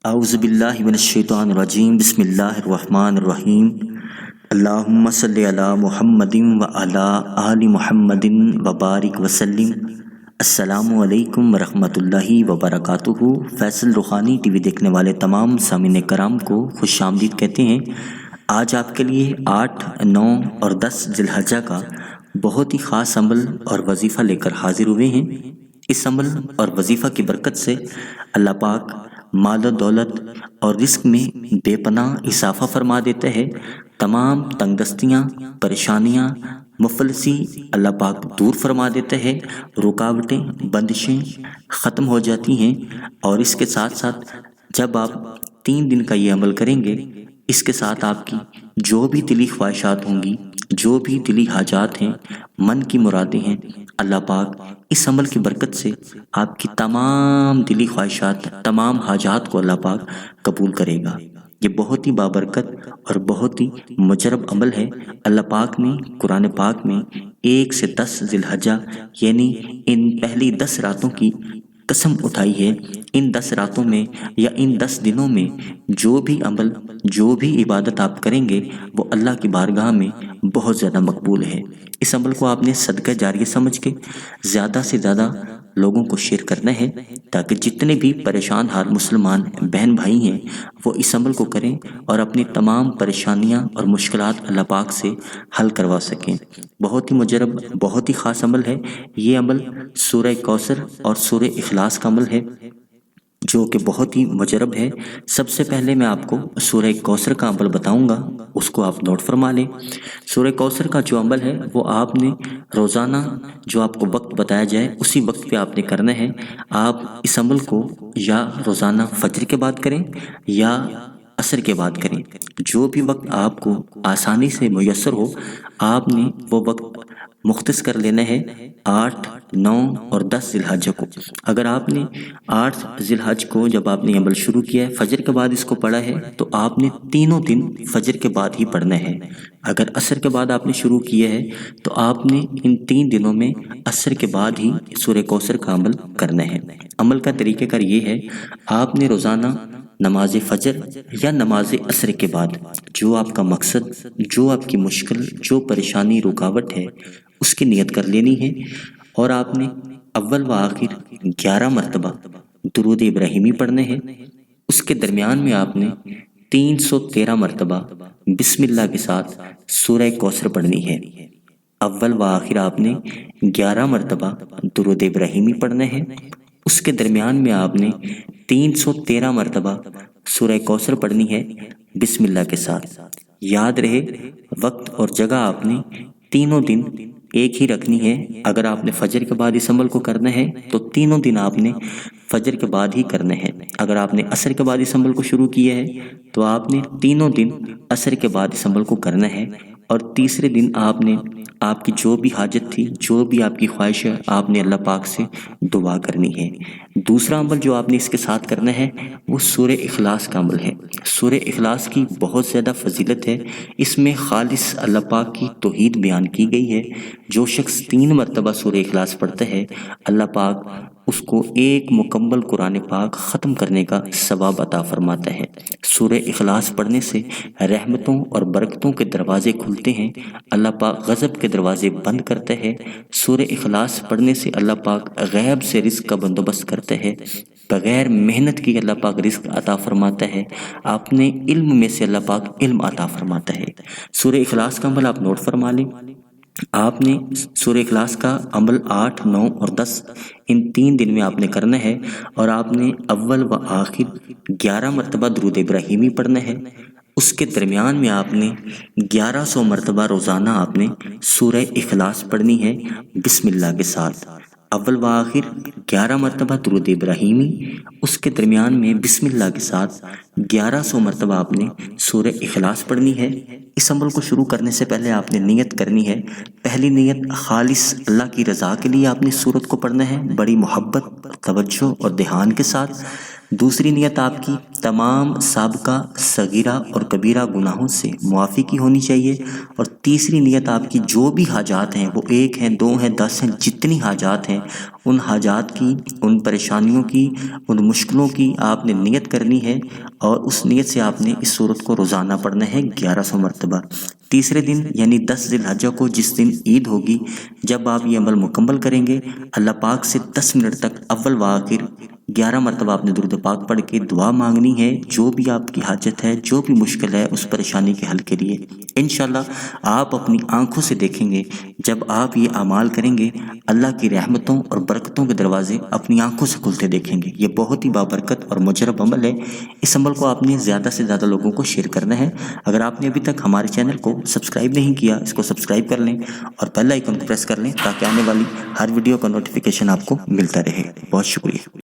اعوذ باللہ من الشیطان الرجیم بسم اللہ الرحمن الرحیم اللہم صلی علی محمد و علی آل محمد وبارک وسلم۔ السلام علیکم ورحمۃ اللہ وبرکاتہ۔ فیصل روحانی ٹی وی دیکھنے والے تمام سامعین کرام کو خوش آمدید کہتے ہیں۔ آج آپ کے لیے 8، 9 اور 10 ذی الحجہ کا بہت ہی خاص عمل اور وظیفہ لے کر حاضر ہوئے ہیں۔ اس عمل اور وظیفہ کی برکت سے اللہ پاک مال و دولت اور رزق میں بے پناہ اضافہ فرما دیتا ہے۔ تمام تنگ دستیاں، پریشانیاں، مفلسی اللہ پاک دور فرما دیتا ہے۔ رکاوٹیں، بندشیں ختم ہو جاتی ہیں۔ اور اس کے ساتھ ساتھ جب آپ 3 دن کا یہ عمل کریں گے، اس کے ساتھ آپ کی جو بھی دلی خواہشات ہوں گی، جو بھی دلی حاجات ہیں، من کی مرادیں ہیں، اللہ پاک اس عمل کی برکت سے آپ کی تمام دلی خواہشات، تمام حاجات کو اللہ پاک قبول کرے گا۔ یہ بہت ہی بابرکت اور بہت ہی مجرب عمل ہے۔ اللہ پاک نے قرآن پاک میں 1 سے 10 ذی الحجہ یعنی ان پہلی 10 راتوں کی قسم اٹھائی ہے۔ ان 10 راتوں میں یا ان 10 دنوں میں جو بھی عمل، جو بھی عبادت آپ کریں گے، وہ اللہ کی بارگاہ میں بہت زیادہ مقبول ہے۔ اس عمل کو آپ نے صدقہ جاریہ سمجھ کے زیادہ سے زیادہ لوگوں کو شیئر کرنا ہے، تاکہ جتنے بھی پریشان حال مسلمان بہن بھائی ہیں وہ اس عمل کو کریں اور اپنی تمام پریشانیاں اور مشکلات اللہ پاک سے حل کروا سکیں۔ بہت ہی مجرب، بہت ہی خاص عمل ہے۔ یہ عمل سورہ کوثر اور سورہ اخلاص کا عمل ہے، جو کہ بہت ہی مجرب ہے۔ سب سے پہلے میں آپ کو سورہ کوثر کا عمل بتاؤں گا، اس کو آپ نوٹ فرما لیں۔ سورہ کوثر کا جو عمل ہے وہ آپ نے روزانہ جو آپ کو وقت بتایا جائے اسی وقت پہ آپ نے کرنا ہے۔ آپ اس عمل کو یا روزانہ فجر کے بعد کریں یا عصر کے بعد کریں، جو بھی وقت آپ کو آسانی سے میسر ہو، آپ نے وہ وقت مختص کر لینا ہے 8، 9 اور 10 ذی الحجہ کو۔ اگر آپ نے 8 ذی الحجہ کو جب آپ نے عمل شروع کیا ہے، فجر کے بعد اس کو پڑھا ہے، تو آپ نے تینوں دن فجر کے بعد ہی پڑھنا ہے۔ اگر عصر کے بعد آپ نے شروع کیا ہے تو آپ نے ان 3 دنوں میں عصر کے بعد ہی سورہ کوثر کا عمل کرنا ہے۔ عمل کا طریقہ کار یہ ہے، آپ نے روزانہ نماز فجر یا نماز عصر کے بعد جو آپ کا مقصد، جو آپ کی مشکل، جو پریشانی، رکاوٹ ہے، اس کی نیت کر لینی ہے، اور آپ نے اول و آخر 11 مرتبہ درود ابراہیمی پڑھنے ہیں۔ اس کے درمیان میں آپ نے 313 مرتبہ بسم اللہ کے ساتھ سورہ کوثر پڑھنی ہے۔ اول و آخر آپ نے 11 مرتبہ درود ابراہیمی پڑھنے ہیں۔ اس کے درمیان میں آپ نے 313 مرتبہ سورہ کوثر پڑھنی ہے بسم اللہ کے ساتھ۔ یاد رہے، وقت اور جگہ آپ نے تینوں دن ایک ہی رکھنی ہے۔ اگر آپ نے فجر کے بعد اس عمل کو کرنا ہے تو تینوں دن آپ نے فجر کے بعد ہی کرنا ہے۔ اگر آپ نے عصر کے بعد اس عمل کو شروع کیا ہے تو آپ نے تینوں دن عصر کے بعد اس عمل کو کرنا ہے، اور تیسرے دن آپ نے آپ کی جو بھی حاجت تھی، جو بھی آپ کی خواہش ہے، آپ نے اللہ پاک سے دعا کرنی ہے۔ دوسرا عمل جو آپ نے اس کے ساتھ کرنا ہے وہ سورہ اخلاص کا عمل ہے۔ سورہ اخلاص کی بہت زیادہ فضیلت ہے۔ اس میں خالص اللہ پاک کی توحید بیان کی گئی ہے۔ جو شخص 3 مرتبہ سورہ اخلاص پڑھتا ہے، اللہ پاک اس کو ایک مکمل قرآن پاک ختم کرنے کا ثواب عطا فرماتا ہے۔ سورہ اخلاص پڑھنے سے رحمتوں اور برکتوں کے دروازے کھلتے ہیں، اللہ پاک غضب کے دروازے بند کرتا ہے۔ سورہ اخلاص پڑھنے سے اللہ پاک غیب سے رزق کا بندوبست کرتا ہے، بغیر محنت کی اللہ پاک رزق عطا فرماتا ہے، اپنے علم میں سے اللہ پاک علم عطا فرماتا ہے۔ سورہ اخلاص کا عمل آپ نوٹ فرما لیں۔ آپ نے سورہ اخلاص کا عمل 8، 9 اور 10 ان 3 دن میں آپ نے کرنا ہے، اور آپ نے اول و آخر 11 مرتبہ درود ابراہیمی پڑھنا ہے۔ اس کے درمیان میں آپ نے 1100 مرتبہ روزانہ آپ نے سورہ اخلاص پڑھنی ہے بسم اللہ کے ساتھ۔ اول و آخر 11 مرتبہ درود ابراہیمی، اس کے درمیان میں بسم اللہ کے ساتھ 1100 مرتبہ آپ نے سورہ اخلاص پڑھنی ہے۔ اس عمل کو شروع کرنے سے پہلے آپ نے نیت کرنی ہے۔ پہلی نیت خالص اللہ کی رضا کے لیے آپ نے سورت کو پڑھنا ہے، بڑی محبت، توجہ اور دھیان کے ساتھ۔ دوسری نیت آپ کی تمام سابقہ صغیرہ اور کبیرہ گناہوں سے معافی کی ہونی چاہیے، اور تیسری نیت آپ کی جو بھی حاجات ہیں، وہ 1 ہیں 2 ہیں 10 ہیں، جتنی حاجات ہیں ان حاجات کی، ان پریشانیوں کی، ان مشکلوں کی آپ نے نیت کرنی ہے، اور اس نیت سے آپ نے اس سورت کو روزانہ پڑھنا ہے 1100 مرتبہ۔ تیسرے دن یعنی 10 ذی الحجہ کو جس دن عید ہوگی، جب آپ یہ عمل مکمل کریں گے، اللہ پاک سے 10 منٹ تک اول و آخر 11 مرتبہ آپ نے درود پاک پڑھ کے دعا مانگنی ہے، جو بھی آپ کی حاجت ہے، جو بھی مشکل ہے اس پریشانی کے حل کے لیے۔ انشاءاللہ آپ اپنی آنکھوں سے دیکھیں گے، جب آپ یہ اعمال کریں گے، اللہ کی رحمتوں اور برکتوں کے دروازے اپنی آنکھوں سے کھلتے دیکھیں گے۔ یہ بہت ہی بابرکت اور مجرب عمل ہے۔ اس عمل کو آپ نے زیادہ سے زیادہ لوگوں کو شیئر کرنا ہے۔ اگر آپ نے ابھی تک ہمارے چینل کو سبسکرائب نہیں کیا، اس کو سبسکرائب کر لیں اور بیل آئیکن کو پریس کر لیں تاکہ آنے والی ہر ویڈیو کا نوٹیفیکیشن آپ کو ملتا رہے۔ بہت شکریہ۔